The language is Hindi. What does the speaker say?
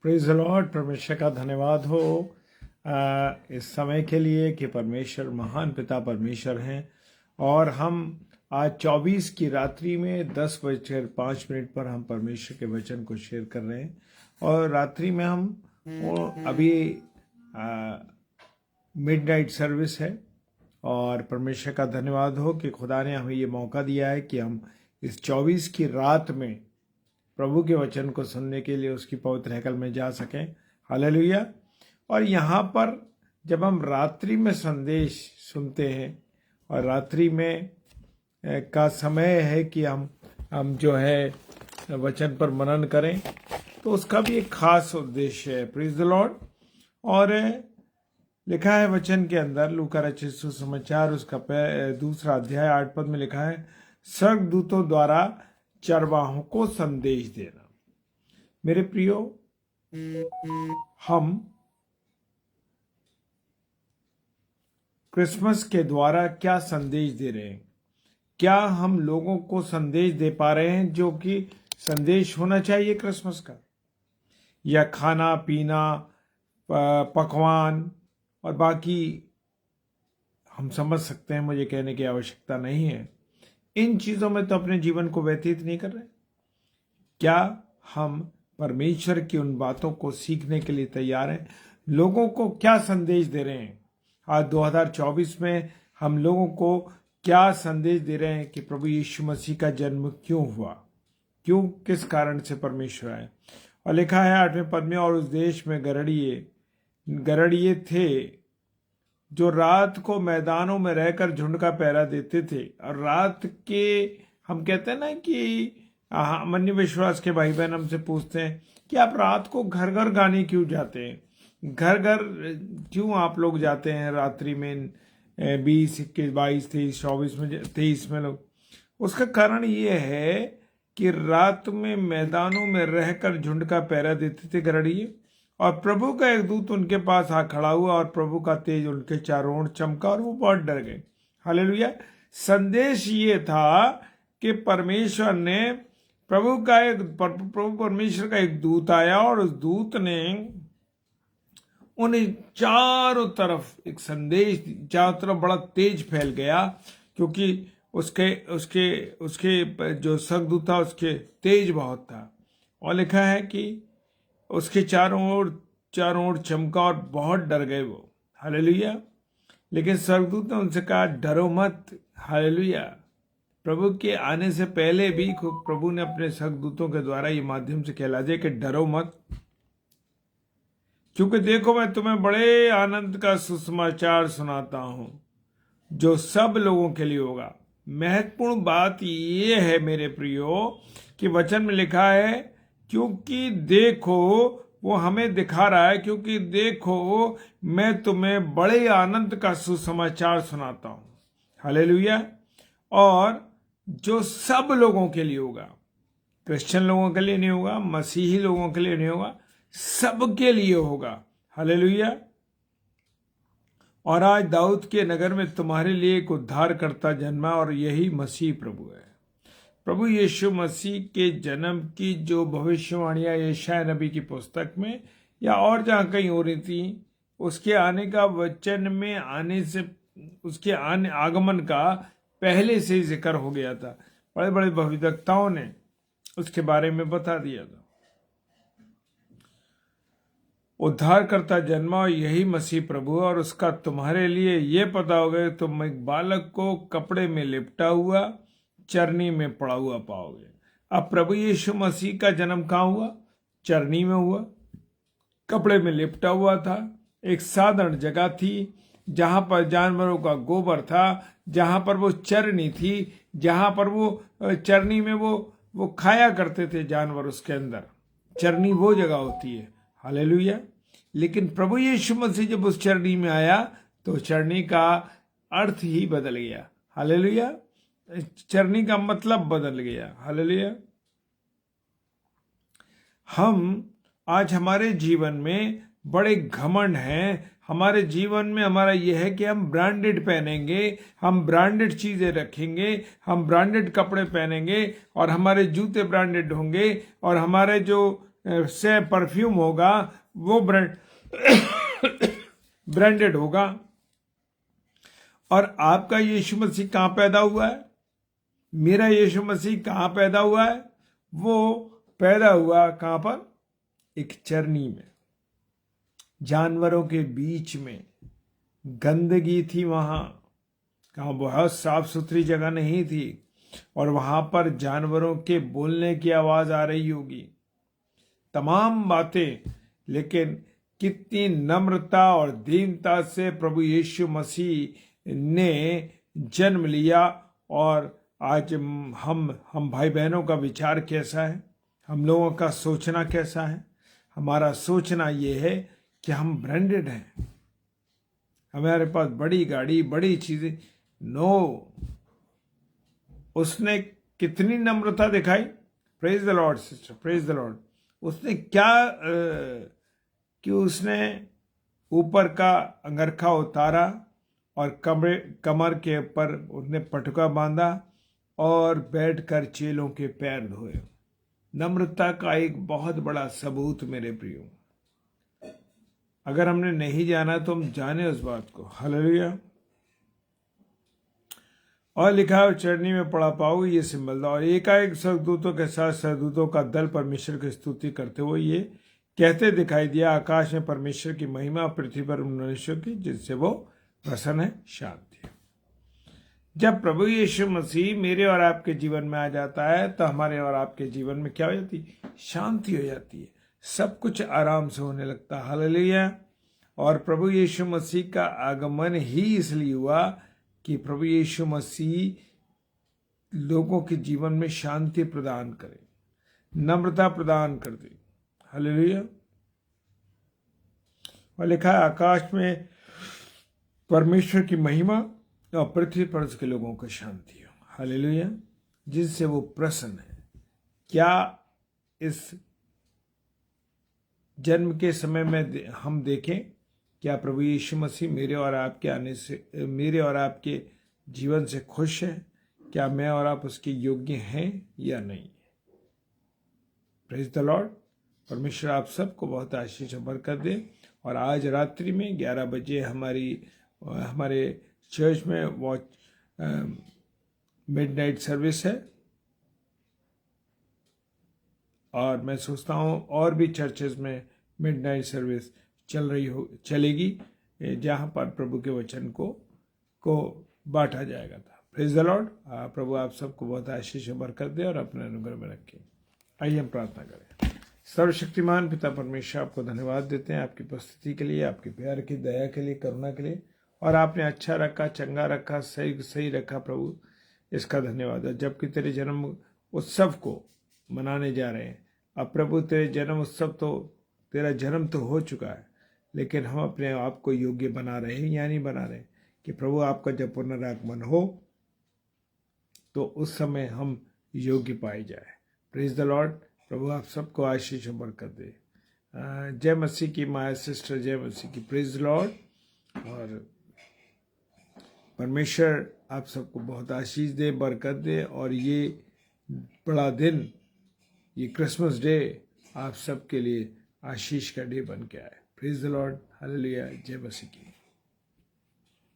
Praise the Lord. परमेश्वर का धन्यवाद हो इस समय के लिए कि परमेश्वर महान पिता परमेश्वर हैं। और हम आज 24 की रात्रि में 10:05 पर हम परमेश्वर के वचन को शेयर कर रहे हैं। और रात्रि में हम अभी मिडनाइट सर्विस है। और परमेश्वर का धन्यवाद हो कि खुदा ने हमें ये मौका दिया है कि हम इस 24 की रात में प्रभु के वचन को सुनने के लिए उसकी पवित्र हैकल में जा सकें। हालेलुया। और यहाँ पर जब हम रात्रि में संदेश सुनते हैं और रात्रि में का समय है कि हम जो है वचन पर मनन करें, तो उसका भी एक खास उद्देश्य है। Praise the Lord. और लिखा है वचन के अंदर, लूका रचित सुसमाचार उसका 2 अध्याय 8 पद में लिखा है, स्वर्गदूतों द्वारा चरवाहों को संदेश देना। मेरे प्रियो, हम क्रिसमस के द्वारा क्या संदेश दे रहे हैं? क्या हम लोगों को संदेश दे पा रहे हैं जो कि संदेश होना चाहिए क्रिसमस का? या खाना पीना, पकवान और बाकी हम समझ सकते हैं, मुझे कहने की आवश्यकता नहीं है। इन चीज़ों में तो अपने जीवन को व्यतीत नहीं कर रहे। क्या हम परमेश्वर की उन बातों को सीखने के लिए तैयार हैं? लोगों को क्या संदेश दे रहे हैं? आज 2024 में हम लोगों को क्या संदेश दे रहे हैं कि प्रभु यीशु मसीह का जन्म क्यों हुआ, क्यों, किस कारण से परमेश्वर आए? और लिखा है 8वें पद में, और उस देश में गरड़िए थे जो रात को मैदानों में रहकर झुंड का पहरा देते थे। और रात के, हम कहते हैं ना कि अमान्य विश्वास के भाई बहन हमसे पूछते हैं कि आप रात को घर घर गाने क्यों जाते हैं? घर घर क्यों आप लोग जाते हैं रात्रि में 20, 21, 22, 23, 24 में, 23 में लोग? उसका कारण ये है कि रात में मैदानों में रहकर झुंड का पहरा देते थे गरड़िए, और प्रभु का एक दूत उनके पास आ खड़ा हुआ और प्रभु का तेज उनके चारों ओर चमका और वो बहुत डर गए। हालेलुया। संदेश ये था कि प्रभु परमेश्वर का एक दूत आया और उस दूत ने उन्हें चारों तरफ एक संदेश, चारों तरफ बड़ा तेज फैल गया, क्योंकि उसके जो स्वर्गदूत था उसके तेज बहुत था। और लिखा है कि उसके चारों ओर चमका और बहुत डर गए वो। हालेलुया। लेकिन स्वर्गदूत ने उनसे कहा, डरो मत। हालेलुया। प्रभु के आने से पहले भी प्रभु ने अपने स्वर्गदूतों के द्वारा ये माध्यम से कहला दिया कि डरो मत, क्योंकि देखो मैं तुम्हें बड़े आनंद का सुसमाचार सुनाता हूं जो सब लोगों के लिए होगा। महत्वपूर्ण बात ये है मेरे प्रियो कि वचन में लिखा है, क्योंकि देखो, वो हमें दिखा रहा है, क्योंकि देखो मैं तुम्हें बड़े आनंद का सुसमाचार सुनाता हूं। हालेलुया। और जो सब लोगों के लिए होगा, क्रिश्चियन लोगों के लिए नहीं होगा, मसीही लोगों के लिए नहीं होगा, सबके लिए होगा। हालेलुया। और आज दाऊद के नगर में तुम्हारे लिए एक उद्धारकर्ता जन्मा, और यही मसीह प्रभु है। प्रभु यीशु मसीह के जन्म की जो भविष्यवाणियां यशायाह नबी की पुस्तक में या और जहां कहीं हो रही थी, उसके आने का वचन में आने से, उसके आगमन का पहले से ही जिक्र हो गया था। बड़े बड़े भविष्यवक्ताओं ने उसके बारे में बता दिया था। उद्धारकर्ता जन्मा, और यही मसीह प्रभु है। और उसका तुम्हारे लिए ये पता होगा, तुम एक बालक को कपड़े में लिपटा हुआ चरनी में पड़ा हुआ पाओगे। अब प्रभु यीशु मसीह का जन्म कहाँ हुआ? चरनी में हुआ, कपड़े में लिपटा हुआ था। एक साधारण जगह थी जहां पर जानवरों का गोबर था, जहां पर वो चरनी थी, जहां पर वो चरनी में वो खाया करते थे जानवर। उसके अंदर चरनी वो जगह होती है। हालेलुया। लेकिन प्रभु यीशु मसीह जब उस चरनी में आया तो चरनी का अर्थ ही बदल गया। हालेलुया। चरनी का मतलब बदल गया। हालेलुया। हम आज हमारे जीवन में बड़े घमंड हैं। हमारे जीवन में हमारा यह है कि हम ब्रांडेड पहनेंगे, हम ब्रांडेड चीजें रखेंगे, हम ब्रांडेड कपड़े पहनेंगे, और हमारे जूते ब्रांडेड होंगे, और हमारे जो से परफ्यूम होगा वो ब्रांडेड होगा। और आपका यीशु मसीह कहाँ पैदा हुआ है? मेरा यीशु मसीह कहाँ पैदा हुआ है? वो पैदा हुआ कहाँ पर? एक चरनी में, जानवरों के बीच में। गंदगी थी वहां, कहाँ बहुत साफ सुथरी जगह नहीं थी, और वहां पर जानवरों के बोलने की आवाज आ रही होगी, तमाम बातें। लेकिन कितनी नम्रता और दीनता से प्रभु यीशु मसीह ने जन्म लिया। और आज हम भाई बहनों का विचार कैसा है? हम लोगों का सोचना कैसा है? हमारा सोचना ये है कि हम ब्रांडेड हैं, हमारे पास बड़ी गाड़ी, बड़ी चीजें। नो, उसने कितनी नम्रता दिखाई। Praise the Lord sister, praise the Lord. उसने क्या कि उसने ऊपर का अंगरखा उतारा और कमर के ऊपर उसने पटुका बांधा और बैठकर चेलों के पैर धोए। नम्रता का एक बहुत बड़ा सबूत मेरे प्रियो। अगर हमने नहीं जाना तो हम जाने उस बात को। हालेलुया। और लिखा है, चरनी में पड़ा पाओ ये सिंबल था। और एकाएक स्वर्गदूतों के साथ स्वर्गदूतों का दल परमेश्वर की स्तुति करते हुए ये कहते दिखाई दिया, आकाश में परमेश्वर की महिमा, पृथ्वी पर मनुष्यों की जिससे वो प्रसन्न है, शांति। जब प्रभु यीशु मसीह मेरे और आपके जीवन में आ जाता है तो हमारे और आपके जीवन में क्या हो जाती है? शांति हो जाती है, सब कुछ आराम से होने लगता है। हालेलुया। और प्रभु यीशु मसीह का आगमन ही इसलिए हुआ कि प्रभु यीशु मसीह लोगों के जीवन में शांति प्रदान करे, नम्रता प्रदान कर दे। हालेलुया। और लिखा है, आकाश में परमेश्वर की महिमा और पृथ्वी पर उसके लोगों को शांति हो। हालेलुया। जिससे वो प्रसन्न है। क्या इस जन्म के समय में हम देखें, क्या प्रभु यीशु मसीह मेरे और आपके आने से, मेरे और आपके जीवन से खुश है? क्या मैं और आप उसके योग्य हैं या नहीं? Praise the Lord. परमेश्वर आप सबको बहुत आशीष और बरकत दे। और आज रात्रि में 11 बजे हमारे चर्च में मिडनाइट सर्विस है। और मैं सोचता हूँ और भी चर्चेज में मिडनाइट सर्विस चलेगी, जहाँ पर प्रभु के वचन को बांटा जाएगा था। Praise the Lord. प्रभु आप सबको बहुत आशीष और बरकत दे और अपने अनुग्रह में रखें। आइए हम प्रार्थना करें। सर्वशक्तिमान पिता परमेश्वर, आपको धन्यवाद देते हैं आपकी उपस्थिति के लिए, आपके प्यार की, दया के लिए, करुणा के लिए। और आपने अच्छा रखा, चंगा रखा, सही रखा प्रभु, इसका धन्यवाद है। जबकि तेरे जन्म उत्सव को मनाने जा रहे हैं। अब प्रभु तेरे जन्म उत्सव तो, तेरा जन्म तो हो चुका है, लेकिन हम अपने आप को योग्य बना रहे हैं या नहीं बना रहे कि प्रभु आपका जब पुनरागमन हो तो उस समय हम योग्य पाए जाए। Praise the Lord. प्रभु आप सबको आशीष और बरकत दे। जय मसीह की माय सिस्टर, जय मसीह की। Praise the Lord. और परमेश्वर आप सबको बहुत आशीष दे, बरकत दे। और ये बड़ा दिन, ये क्रिसमस डे आप सबके लिए आशीष का डे बन के आए। Praise the Lord. हालेलुया। जय मसीह की।